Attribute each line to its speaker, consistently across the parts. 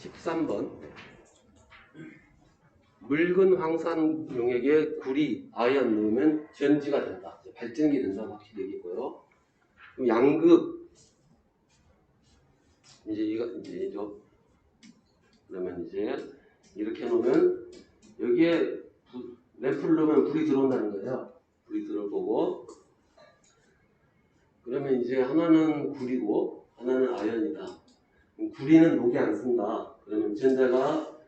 Speaker 1: 13번. 묽은 황산 용액에 구리, 아연 넣으면 전지가 된다. 발전기 된다고 확실히 얘기했고요. 그럼 양극, 이제죠. 그러면 이제 이렇게 놓으면 여기에 램프를 넣으면 불이 들어온다는 거예요. 불이 들어오고, 그러면 이제 하나는 구리고 하나는 아연이다. 구리는 녹이 안 쓴다. 그러면 전자가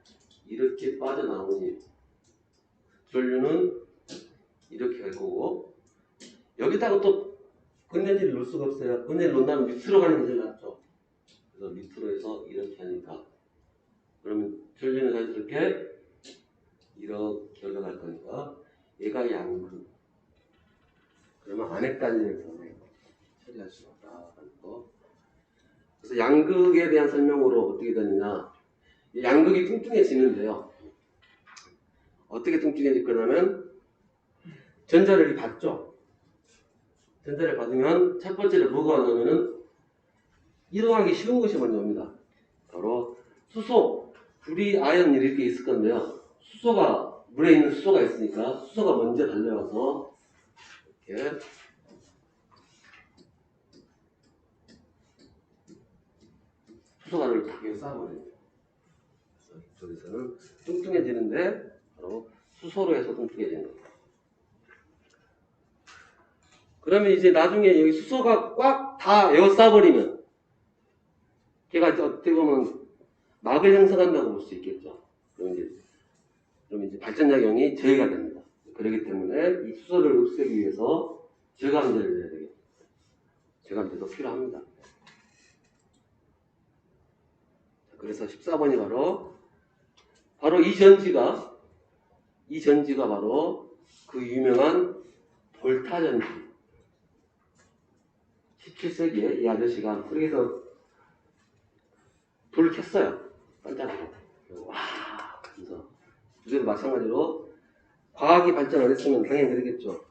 Speaker 1: 이렇게 빠져나오니 전류는 이렇게 갈 거고, 여기다가 또 건전지를 넣을 수가 없어요. 건전지를 놓는다면 밑으로 가는 게 제일 낫죠. 그래서 밑으로 해서 이렇게 하니까, 그러면 전류는 자연스럽게 이렇게 올라갈 거니까 얘가 양극. 그러면 안에까지는 처리할 수가 없다는 거. 그래서 양극에 대한 설명으로 어떻게 되느냐, 양극이 뚱뚱해지는데요. 어떻게 뚱뚱해질 거냐면 전자를 받죠. 전자를 받으면 첫 번째로 뭐가 나오면은 이동하기 쉬운 것이 먼저 옵니다. 바로 수소, 구리, 아연 이렇게 있을 건데요. 수소가, 물에 있는 수소가 있으니까 수소가 먼저 달려와서 이렇게 수소가를 탁 쌓아버립니다. 저기서는 뚱뚱해지는데 바로 수소로 해서 뚱뚱해지는 겁니다. 그러면 이제 나중에 여기 수소가 꽉 다 에워싸버리면 걔가 어떻게 보면 막을 형성한다고 볼 수 있겠죠. 그럼 이제 발전작용이 저해가 됩니다. 그렇기 때문에 이 수소를 없애기 위해서 저감제를 해야 되겠죠. 저감제도 필요합니다. 그래서 14번이 바로 이 전지가 바로 그 유명한 볼타 전지. 17세기에 이 아저씨가 그래서 불을 켰어요. 깜짝으로. 와, 그래서 이것도 마찬가지로 과학이 발전 안 했으면 당연히 그러겠죠.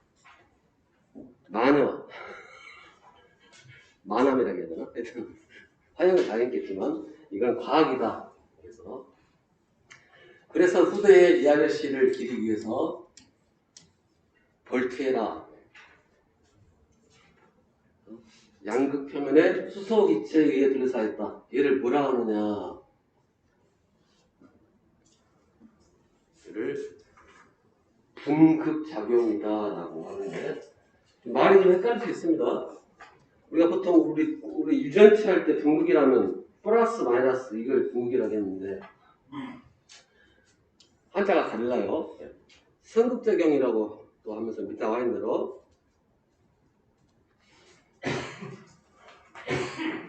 Speaker 1: 만함이라고 해야 되나? 하여튼 화형을 당했겠지만 이건 과학이다. 그래서 후대에 이 아저씨를 기리기 위해서 볼트에다 양극 표면에 수소 기체에 의해 둘러싸였다. 얘를 뭐라 하느냐? 얘를 분극작용이다라고 하는데 말이 좀 헷갈릴 수 있습니다. 우리가 보통 우리 유전체 할 때 분극이라면 플러스 마이너스 이걸 분극이라고 했는데 한자가 달라요. 선극작용이라고 또 하면서 밑에 와 있는 대로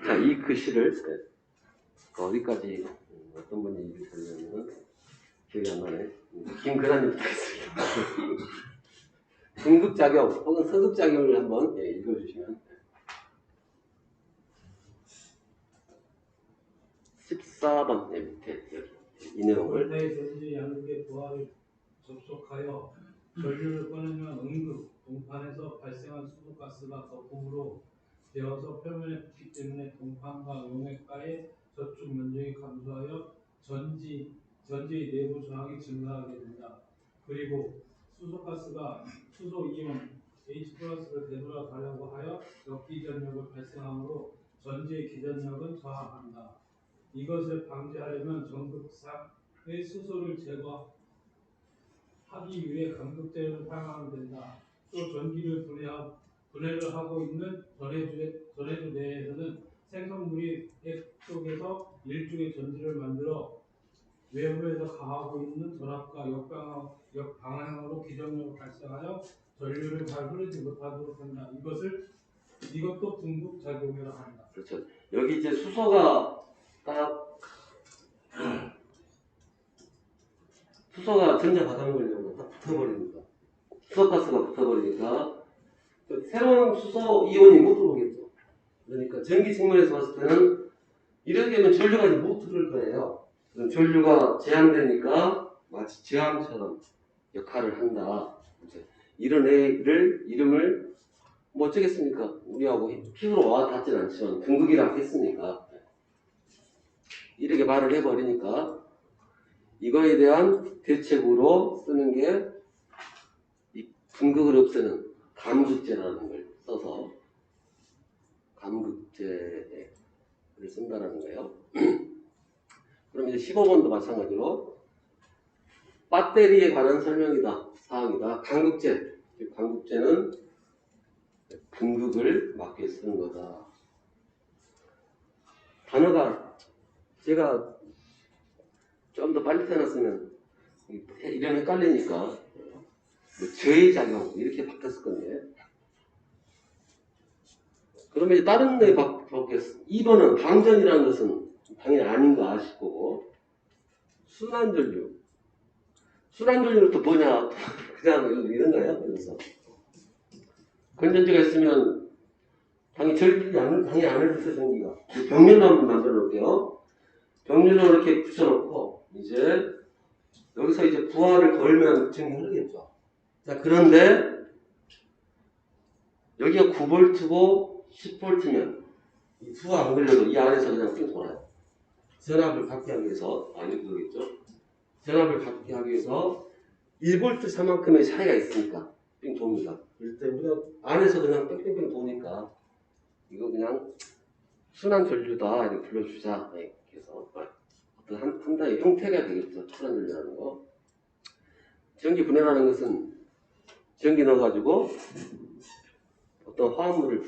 Speaker 1: 자, 이 글씨를 어디까지 어떤 분이 읽으셨냐면 기억이 안 나네. 김근환님부터 했습니다. 분극작용 혹은 선극작용을 한번 읽어주시면 14번 밑에 이 내용을
Speaker 2: 볼타의 전지 양극의 부하를 접촉하여 전류를 꺼내면 음극 동판에서 발생한 수소가스가 거품으로 되어서 표면에 붙기 때문에 동판과 용액과의 접촉 면적이 감소하여 전지의 내부 저항이 증가하게 된다. 그리고 수소가스가 수소 이온 H+를 되돌아가려고 하여 역기전력을 발생하므로 전지의 기전력은 저하한다. 이것을 방지하려면 전극상의 수소를 제거하기 위해 간극제를 사용하면 된다. 또 전기를 분해를 하고 있는 전해주 내에서는 생성물이 액 속에서 일종의 전지를 만들어 외부에서 가하고 있는 전압과 역방향으로 기전력을 발생하여 전류를 잘 흐르지 못하도록 한다. 이것도 분극작용이라 한다.
Speaker 1: 그렇죠. 여기 이제 수소가 전자 바닥 걸려면 딱 붙어버립니다. 수소가스가 붙어버리니까 새로운 수소 이온이 못 들어오겠죠. 그러니까 전기 측면에서 봤을 때는 이렇게 하면 전류가 이제 못 들어올 거예요. 그럼 전류가 제한되니까 마치 저항처럼 역할을 한다. 이런 애를 이름을 뭐 어쩌겠습니까? 우리하고 피부로 와 닿지는 않지만 분극이라고 했으니까 이렇게 말을 해버리니까 이거에 대한 대책으로 쓰는 게 이 분극을 없애는 감극제라는 걸 써서 감극제를 쓴다라는 거예요. 그럼 이제 15번도 마찬가지로 배터리에 관한 설명이다. 사항이다. 감극제. 감극제는 분극을 막게 쓰는 거다. 단어가 제가 좀 더 빨리 태어났으면 이름 헷갈리니까 뭐 저의 작용 이렇게 바뀌었을 건데 그러면 이제 다른 데 바뀌었어. 2번은 방전이라는 것은 당연히 아닌 거 아실 거고 순환전류 순환전류는 또 뭐냐 그냥 이런 거예요. 그래서 건전지가 있으면 당연히 전기 당연히 안 흘러서 전기가 병렬로 한번 만들어 놓을게요. 병렬로 이렇게 붙여놓고 이제 여기서 이제 부하를 걸면 전기 흐르겠죠. 자 그런데 여기가 9V고 10V면 이 부하 안 걸려도 이 안에서 그냥 쭉 돌아요. 전압을 갖게 하기 위해서 이렇게 그러겠죠. 전압을 갖게 하기 위해서 1V 차만큼의 차이가 있으니까 빙 돕니다. 그럴 때 우리가 안에서 그냥 뺑뺑뺑 도니까 이거 그냥 순환 전류다 이렇게 불러주자. 이렇게 해서 어떤 한 단의 형태가 되겠죠. 순환 전류라는 거. 전기 분해라는 것은 전기 넣어가지고 어떤 화합물을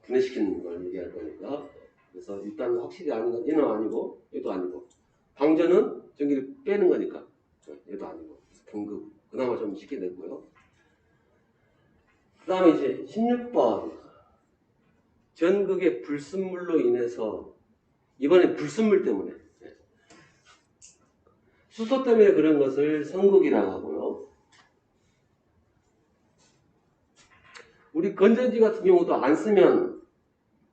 Speaker 1: 분해시키는 걸 얘기할 거니까. 그래서 일단 확실히 아닌 건 얘는 아니고 얘도 아니고. 방전은 전기를 빼는 거니까 얘도 아니고. 분극 그나마 좀 쉽게 되고요. 그 다음에 이제 16번 전극의 불순물로 인해서 이번엔 불순물 때문에 수소 때문에 그런 것을 성극이라고 하고요. 우리 건전지 같은 경우도 안 쓰면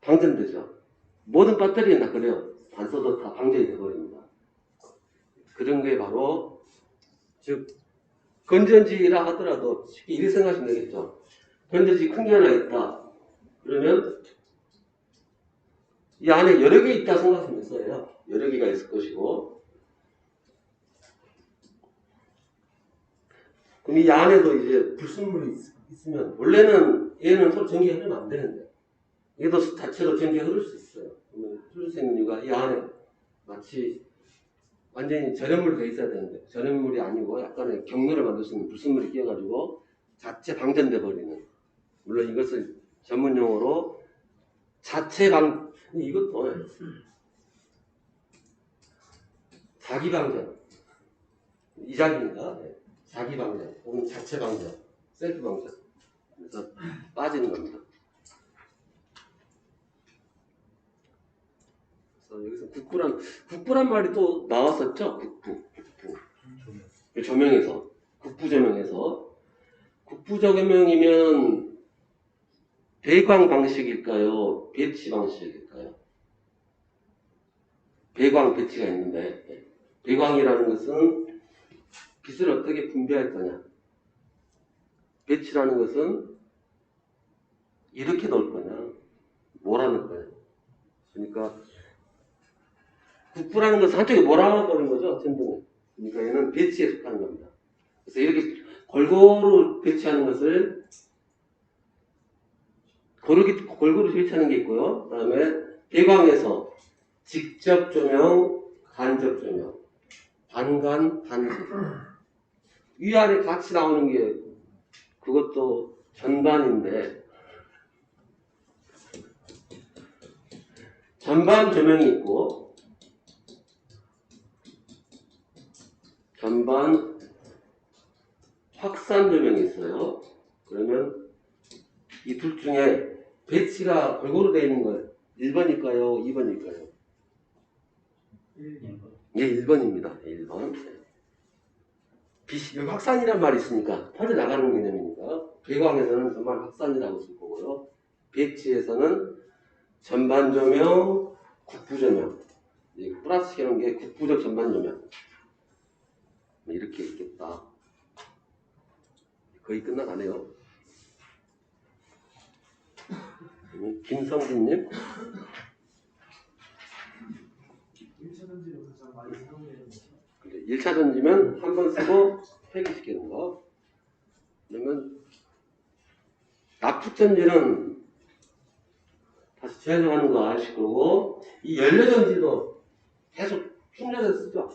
Speaker 1: 방전되죠. 모든 배터리는 다 그래요. 안 써도 다 방전이 되어버립니다. 그런 게 바로 즉 건전지라 하더라도 쉽게 이렇게 생각하시면 되겠죠. 건전지 큰 게 하나 있다. 그러면 이 안에 여러 개 있다 생각하면 돼요. 여러 개가 있을 것이고 그럼 이 안에도 이제 불순물이 있으면 원래는 얘는 서로 전기가 흐르면 안 되는데 얘도 자체로 전기가 흐를 수 있어요. 그러면 흐를 수 있는 이유가 이 안에 마치 완전히 절연물로 돼 있어야 되는데 절연물이 아니고 약간의 경로를 만들 수 있는 불순물이 끼어가지고 자체 방전돼 버리는 물론 이것을 전문 용어로 자체 방 이것도 자기 방전 이작입니다. 자기 방전 혹은 자체 방전 셀프 방전 그래서 빠지는 겁니다. 그래서 여기서 국부란 말이 또 나왔었죠. 국부 조명에서 국부 조명에서 국부 조명이면 배광 방식일까요? 배치 방식일까요? 배광 배치가 있는데 배광이라는 것은 빛을 어떻게 분배할 거냐 배치라는 것은 이렇게 넣을 거냐 몰아넣을 거냐 그러니까 국부라는 것은 한쪽에 몰아넣어버린 거죠 전등을 그러니까 얘는 배치에 속하는 겁니다. 그래서 이렇게 골고루 배치하는 것을 골고루 배치하는 게 있고요. 그 다음에 배광에서 직접 조명, 간접 조명, 반간, 반지 위아래 같이 나오는 게 그것도 전반인데 전반 조명이 있고 전반 확산 조명이 있어요. 그러면 이 둘 중에 배치가 골고루 되어 있는 걸 1번일까요? 2번일까요?
Speaker 2: 1번.
Speaker 1: 예, 1번입니다. 1번. 빛이 확산이란 말이 있으니까 퍼져나가는 개념이니까 배광에서는 전반 확산이라고 쓸 거고요. 배치에서는 전반 조명, 국부 조명. 플러스 시키는 게 국부적 전반 조명. 이렇게 있겠다. 거의 끝나가네요. 김성진님.
Speaker 2: 1차전지로 많이 사용되는 거죠.
Speaker 1: 1차 전지면 한 번 쓰고 폐기시키는 거. 그러면 납축 전지는 다시 재활용하는 거 아실 거고, 이 연료 전지도 계속 충전해서 쓰죠.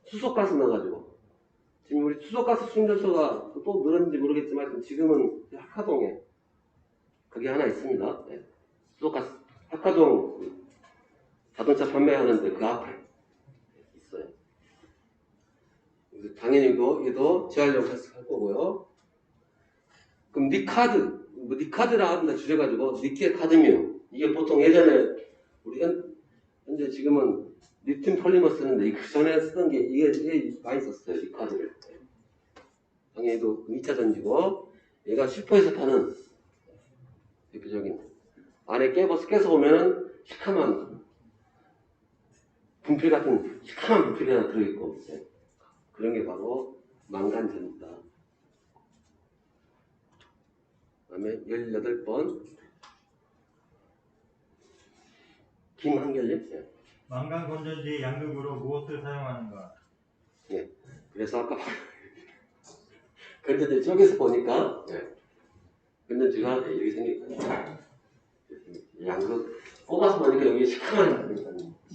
Speaker 1: 수소가스 넣어가지고. 지금 우리 수소가스 충전소가 또 늘었는지 모르겠지만 지금은 학화동에 그게 하나 있습니다. 네. 수소가스 학화동 그 자동차 판매하는데 그 앞에 있어요. 당연히 얘도 재활용 할 거고요. 그럼 니카드, 뭐 니카드라 한다 줄여가지고 니켈 카드뮴. 이게 보통 예전에 우리 현재 지금은 리튬 폴리머 쓰는데 그 전에 쓰던 게 이게 많이 썼어요. 니카드를. 당연히 얘도 2차 전지고, 얘가 슈퍼에서 파는 대표적인 안에 깨서 보면은 시커먼 분필 같은 시커먼 분필이 하나 들어있고, 네. 그런 게 바로 망간전이다. 그 다음에 18번 김한결님. 네.
Speaker 3: 망간 건전지 양극으로 무엇을 사용하는가?
Speaker 1: 네. 그래서 아까 건전지 쪽에서 보니까 네. 건전지가 이렇게 생겼거든요. 양극 뽑아서 보니까 여기 시커먼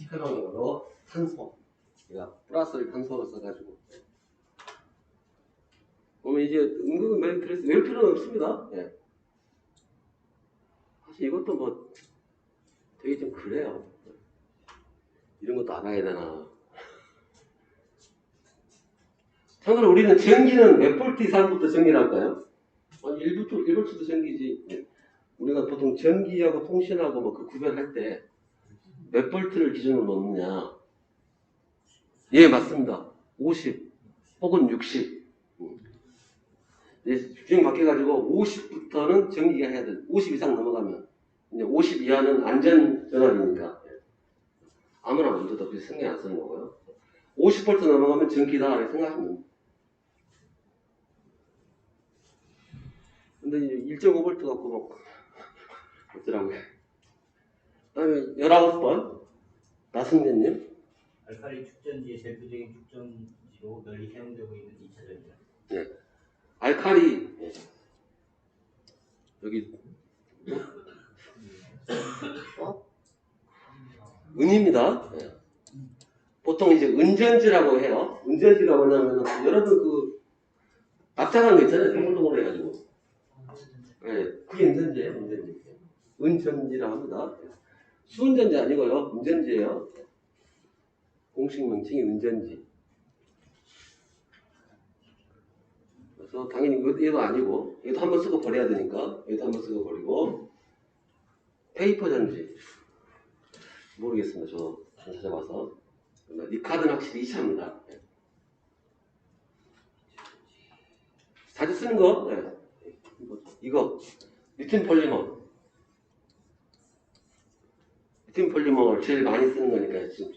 Speaker 1: 거로 탄소. 얘가 플러스를 탄소로 써가지고. 보면 이제 은근히 외울 필요는 없습니다. 예. 사실 이것도 뭐 되게 좀 그래요. 이런 것도 알아야 되나. 참고로 우리는 전기는 몇 볼트 이상부터 전기를 할까요? 아니 1볼트도 전기지. 예. 우리가 보통 전기하고 통신하고 뭐 그 구별할 때 몇 볼트를 기준으로 놓느냐. 예, 맞습니다. 50 혹은 60. 규정이 바뀌어가지고 50부터는 전기가 해야 돼. 50 이상 넘어가면 이제 50 이하는 안전 전압이니까 아무나 먼저도 그렇게 신경 안 쓰는 거고요. 50V 넘어가면 전기다 이렇게 생각하시면 됩니다. 근데 이제 1.5V 갖고 뭐 어쩌라고요. 그 다음에 19번 나승재님.
Speaker 4: 알칼리 축전지의 대표적인 축전지로 널리 사용되고 있는 2차 전지다.
Speaker 1: 네. 알칼리. 네. 여기 은입니다. 네. 보통 이제 은전지라고 해요. 은전지가 뭐냐면 여러분 그 납작한 거 있잖아요. 동글동글 해가지고. 네. 그게 은전지예요. 은전지. 은전지라고 합니다. 수은전지 아니고요. 은전지예요. 공식 명칭이 은전지. 그래서 당연히 얘도 아니고 얘도 한번 쓰고 버려야 되니까 얘도 한번 쓰고 버리고. 페이퍼 전지 모르겠습니다. 저 안 찾아봐서. 니카드는 확실히 2차입니다. 네. 자주 쓰는 거 네. 이거 리튬 폴리머. 리튬 폴리머를 제일 많이 쓰는 거니까 지금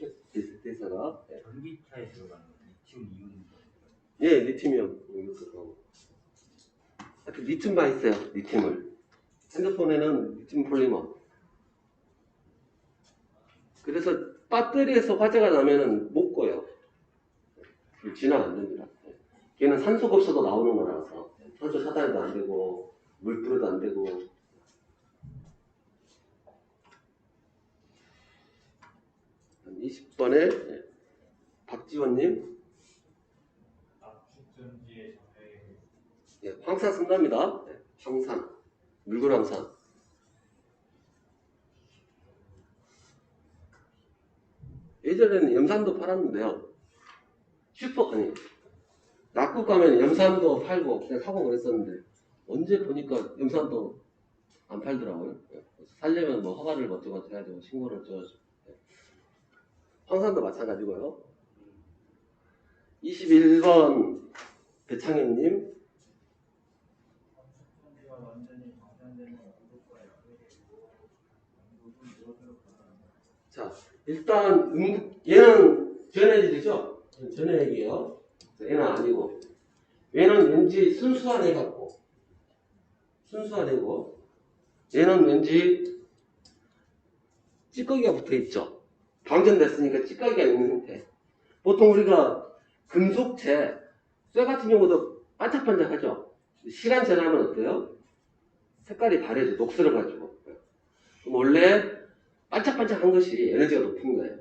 Speaker 1: 대사가. 네.
Speaker 4: 전기차에 들어가는 리튬 이온.
Speaker 1: 예, 리튬이요. 이것도 하여튼 리튬 많이 써요. 리튬을. 핸드폰에는 리튬 폴리머. 그래서 배터리에서 화재가 나면은 못 꺼요. 진화 안 됩니다. 걔는 산소가 없어도 나오는 거라서 산소 차단도 안 되고 물 뿌려도 안 되고. 20번에 박지원님.
Speaker 2: 압축전지의 전해.
Speaker 1: 예, 황산 쓴답니다. 네, 황산, 물구황산. 예전에는 염산도 팔았는데요. 아니, 낙국 가면 염산도 팔고 그냥 사고 그랬었는데 언제 보니까 염산도 안 팔더라고요. 살려면 뭐 허가를 어쩌고 해가지고 신고를 어쩌고. 황산도 마찬가지고요. 21번 배창현님.
Speaker 2: 압축전지가 완전히 방산되는 양극과의 양극은 무엇으로 변하는가?
Speaker 1: 자, 일단 얘는 전해질이죠? 전해액이에요. 얘는 아니고 얘는 왠지 순수한 애 같고 순수한 애고 얘는 왠지 찌꺼기가 붙어있죠. 방전됐으니까 찌꺼기가 있는 상태. 보통 우리가 금속재, 쇠 같은 경우도 반짝반짝하죠. 시간 지나면 어때요? 색깔이 바래져, 녹슬어가지고. 그럼 원래 반짝반짝한 것이 에너지가 높은 거예요.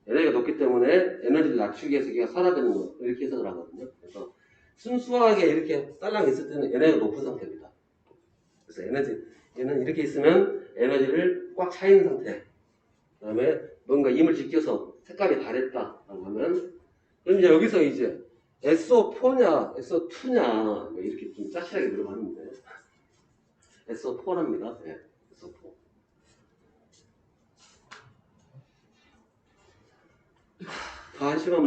Speaker 1: 에너지가 높기 때문에 에너지를 낮추기 위해서 걔가 살아가는 거 이렇게 해석을 하거든요. 그래서 순수하게 이렇게 딸랑 있을 때는 에너지가 높은 상태입니다. 그래서 얘는 이렇게 있으면 에너지를 꽉 차 있는 상태. 그 다음에 뭔가 힘을 지켜서 색깔이 바랬다라고 하면, 그럼 이제 여기서 이제 SO4냐, SO2냐, 이렇게 좀 짜칠하게 물어봤는데, SO4랍니다. 네, SO4. 다시한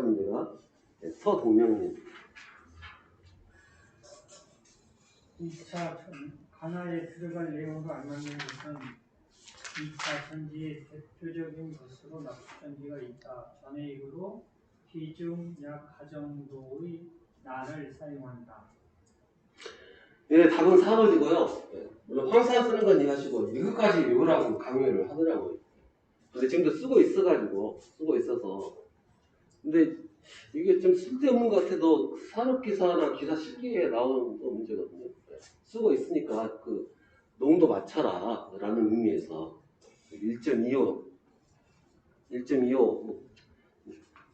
Speaker 1: 문제가, 네, 서동명님.
Speaker 5: 2차 가나에 들어갈 내용으로 안 맞는 것은 2차 전지의 대표적인 것으로 납축전지가 있다. 전해익으로 비중 약 가정도의 난을 사용한다.
Speaker 1: 예, 답은 4번이고요. 예, 물론 황산 쓰는 건 이해하시고 이것까지 외우라고 강요를 하더라고요. 근데 지금도 쓰고 있어서 근데 이게 좀 쓸데없는 것 같아도 산업기사나 기사 실기에 나오는 또 문제거든요. 예, 쓰고 있으니까 그 농도 맞춰라 라는 의미에서 1.25 뭐,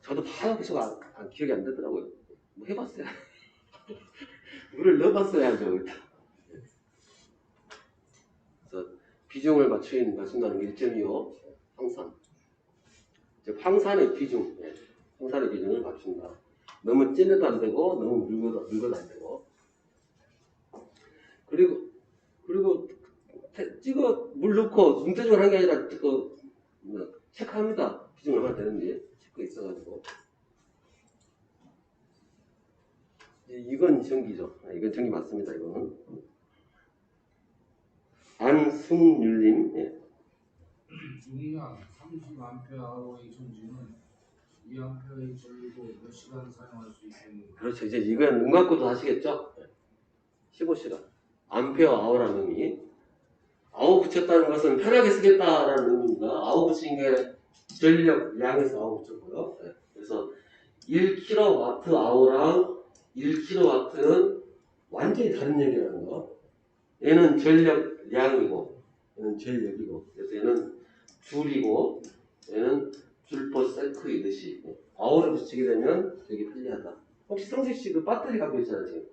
Speaker 1: 저도 하나도 계속 기억이 안 되더라고요. 뭐 해봤어요. 물을 넣어봤어야죠. 그래서 비중을 맞춘다는 게 1.25 황산. 즉 황산의 비중, 황산의 비중을 맞춘다. 너무 진해도 안 되고 너무 묽어도 안 되고. 그리고 찍어 물 넣고 눈대중을 한 게 아니라 체크합니다. 비중 얼마나 되는지 체크 있어가지고. 이건 전기죠. 이건 전기 맞습니다. 이거는. 안승률님. 예.
Speaker 6: 중량 30A의 전지는 2A의 전류도 몇 시간 사용할 수 있겠는가?
Speaker 1: 그렇죠. 이제 이건 눈 감고도 하시겠죠? 15시간. 암페어 아워라는 의미. 아워 붙였다는 것은 편하게 쓰겠다라는 의미입니다. 아워 붙인 게 전력량에서 아워 붙였고요. 네. 그래서 1kWh랑 1kW는 완전히 다른 얘기라는 거. 얘는 전력량이고, 얘는 전력이고, 그래서 얘는 줄이고, 얘는 줄퍼셀크이듯이 아워를 붙이게 되면 되게 편리하다. 혹시 성식 씨 그 배터리 갖고 있잖아요, 지금.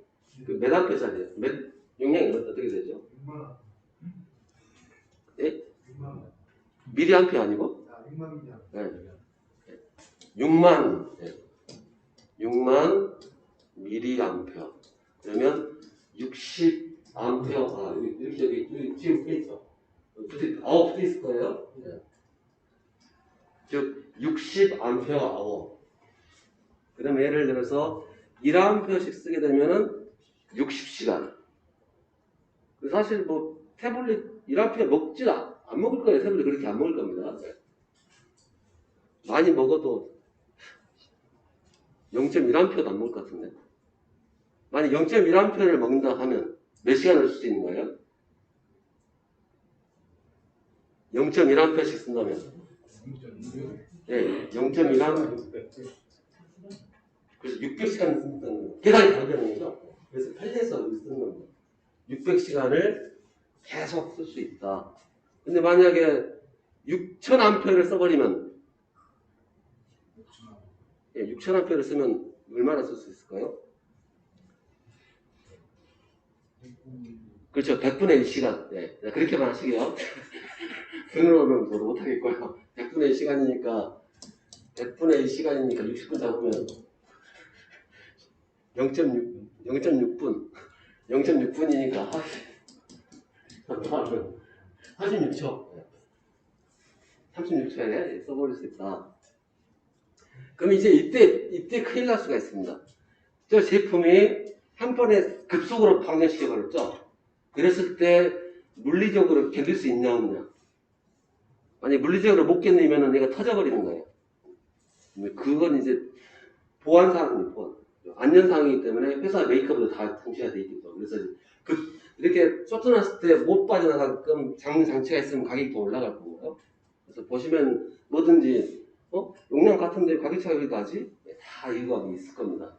Speaker 1: 그 몇 암페어짜리예요? 용량이 어떻게 되죠?
Speaker 2: 6만.
Speaker 1: 예?
Speaker 2: 6만.
Speaker 1: 미리암페어 아니고?
Speaker 2: 6만이냐?
Speaker 1: 네. 6만 미리암페어. 그러면 60암페어. 여기 지금 꽤 있어. 붙어 있을 거예요. 네. 즉 60암페어 아워. 그러면 예를 들어서 1암페어씩 쓰게 되면은 60시간. 사실 뭐 태블릿 1암페어 안 먹을 거예요. 태블릿 그렇게 안 먹을 겁니다. 많이 먹어도 0.1A도 안 먹을 것 같은데. 만약 0.1A를 먹는다 하면 몇 시간을 쓸 수 있는 거예요? 0.1A씩 쓴다면. 네, 0.1A. 그래서 600시간 쓴다는 거예요. 계산이 다르다는 거죠. 그래서 편리해서 쓰는 겁니다. 600시간을 계속 쓸 수 있다. 근데 만약에 6000A를 써버리면 6000A를 쓰면 얼마나 쓸 수 있을까요? 그렇죠. 100분의 1시간. 네. 그렇게만 하시게요. 그러면 저도 못하겠고요. 100분의 1시간이니까 60분 잡으면 0.6분. 0.6분이니까 36초. 36초에 써버릴 수 있다. 그럼 이제 이때 큰일 날 수가 있습니다. 저 제품이 한 번에 급속으로 방전시켜버렸죠. 그랬을 때 물리적으로 견딜 수 있냐 없냐. 만약 물리적으로 못 견디면 얘가 터져버리는 거예요. 그건 이제 보안사항입니다. 안전사항이기 때문에 회사 메이크업도 다 통치가 돼 있겠죠. 그래서 이렇게 쫓겨났을 때 못 빠져나가게끔 잡는 장치가 있으면 가격이 더 올라갈 거고요. 그래서 보시면 뭐든지 용량 같은데 가격 차이가 왜 나지? 다 이유가 있을 겁니다.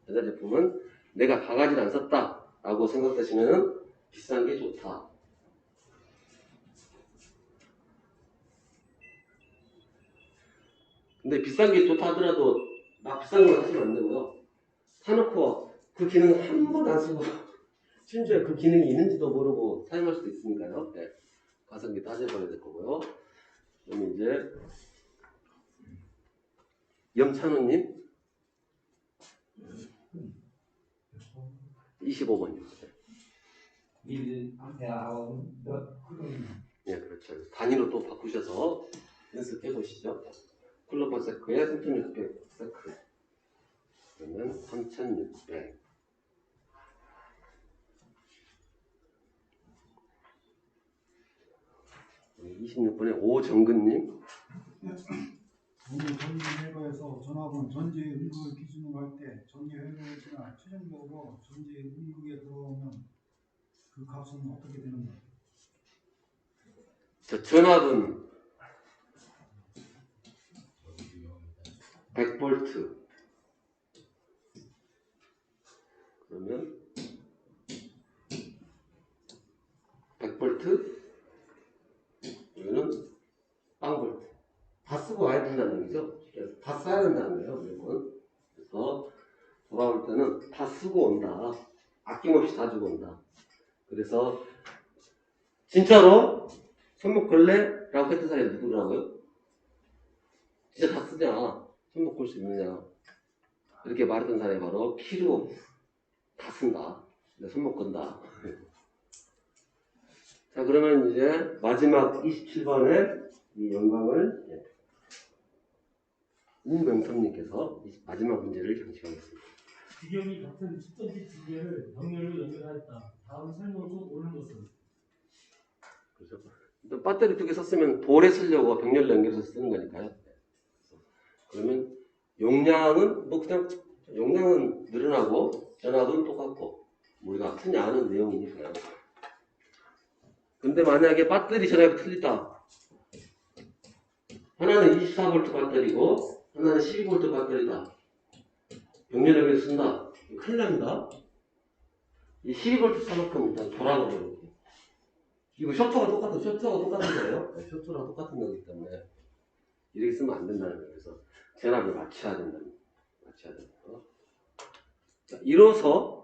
Speaker 1: 전자제품은 내가 바가지를 안 썼다 라고 생각하시면 비싼 게 좋다. 근데 비싼 게 좋다 하더라도 막 비싼 거 하시면 안 되고요. 사놓고 그 기능 한 번도 안 쓰고 심지어 그 기능이 있는지도 모르고 사용할 수도 있으니까요. 네. 가성비 따져봐야 될 거고요. 그럼 이제 염찬우님 25번이요.
Speaker 6: 1A 몇 쿨럼
Speaker 1: 네, 그렇죠. 단위로 또 바꾸셔서 연습해 보시죠. 쿨러 퍼 세크에 3600 세크. 그러면 3600. 26번에 오정근님.
Speaker 7: 오늘 전기 회로에서 전압은 전지 음극을 기준으로 할 때 전기 회로에 지나 최종적으로 전지 음극에 들어오면 그 값은 어떻게 되는 거예요?
Speaker 1: 자, 전압은 100V. 그러면 100V 여기는 빵볼트. 다 쓰고 와야 된다는 얘기죠. 다 써야 된다는 거예요, 무조건. 그래서 돌아올 때는 다 쓰고 온다. 아낌없이 다 주고 온다. 그래서 진짜로 손목 걸래라고 했던 사람이 누구라고요? 진짜 다 쓰냐? 손목 걸 수 있느냐? 이렇게 말했던 사람이 바로 키로 다 쓴다. 근데 손목 건다. 자, 그러면 이제 마지막 27번에 이 영광을 우명섭님께서 마지막 문제를 장식하겠습니다.
Speaker 8: 지경이 같은 집전지 두 개를 병렬로 연결하였다. 다음 설명서 옳은 것은?
Speaker 1: 그렇죠. 또 배터리 두 개 썼으면 볼에 쓰려고 병렬로 연결해서 쓰는 거니까요. 그러면 용량은 뭐 그냥 용량은 늘어나고 전압은 똑같고 우리가 크냐 아는 내용이니까요. 근데 만약에 배터리 전압이 틀리다. 하나는 24V 배터리고 하나는 12V 배터리다. 병렬력에서 쓴다. 큰일 납니다. 이 12V 사놓고 일단 돌아버려요. 이거 셔터가 똑같은 거예요. 네, 셔터랑 똑같은 거기 때문에 이렇게 쓰면 안 된다는 거예요. 그래서 전압을 맞춰야 된다는 거예요. 맞춰야 된다. 자, 이로써